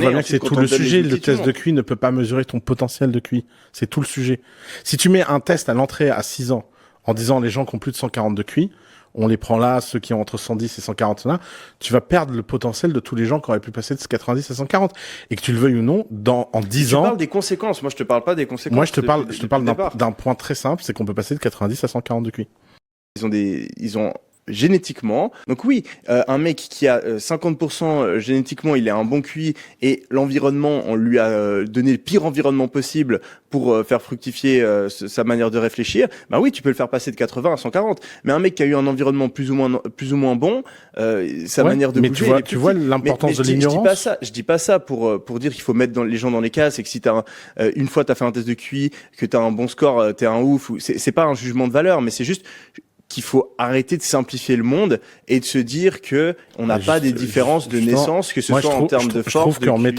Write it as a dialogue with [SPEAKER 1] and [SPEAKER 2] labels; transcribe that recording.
[SPEAKER 1] On voit bien que
[SPEAKER 2] ensuite,
[SPEAKER 1] c'est
[SPEAKER 2] quand
[SPEAKER 1] tout
[SPEAKER 2] on
[SPEAKER 1] le
[SPEAKER 2] te donne les
[SPEAKER 1] sujet. Le
[SPEAKER 2] outils, tu
[SPEAKER 1] test de
[SPEAKER 2] montes.
[SPEAKER 1] QI ne peut pas mesurer ton potentiel de QI. C'est tout le sujet. Si tu mets un test à l'entrée à 6 ans en disant les gens qui ont plus de 140 de QI, on les prend là, ceux qui ont entre 110 et 140 là, tu vas perdre le potentiel de tous les gens qui auraient pu passer de 90 à 140. Et que tu le veuilles ou non, en
[SPEAKER 2] Et
[SPEAKER 1] 10
[SPEAKER 2] tu
[SPEAKER 1] ans,
[SPEAKER 2] parles des conséquences. Moi, je te parle pas des
[SPEAKER 1] moi
[SPEAKER 2] conséquences
[SPEAKER 1] je te parle
[SPEAKER 2] depuis le départ.
[SPEAKER 1] d'un point très simple, c'est qu'on peut passer de 90 à 140 de QI.
[SPEAKER 2] Ils ont génétiquement. Donc oui, un mec qui a 50% génétiquement, il a un bon QI et l'environnement, on lui a donné le pire environnement possible pour faire fructifier sa manière de réfléchir. Bah oui, tu peux le faire passer de 80 à 140. Mais un mec qui a eu un environnement plus ou moins bon, sa
[SPEAKER 1] Ouais,
[SPEAKER 2] manière de
[SPEAKER 1] mais
[SPEAKER 2] bouger,
[SPEAKER 1] tu vois,
[SPEAKER 2] elle est plus
[SPEAKER 1] tu vois
[SPEAKER 2] petite.
[SPEAKER 1] l'importance de
[SPEAKER 2] Je dis pas
[SPEAKER 1] l'ignorance.
[SPEAKER 2] ça. Je dis pas ça pour dire qu'il faut mettre les gens dans les cases et que si t'as une fois t'as fait un test de QI, que t'as un bon score, t'es un ouf. C'est pas un jugement de valeur, mais c'est juste qu'il faut arrêter de simplifier le monde et de se dire que on n'a pas des différences de
[SPEAKER 1] Justement,
[SPEAKER 2] naissance, que ce
[SPEAKER 1] moi
[SPEAKER 2] soit en termes de
[SPEAKER 1] je trouve
[SPEAKER 2] force, de
[SPEAKER 1] qu'en
[SPEAKER 2] QI.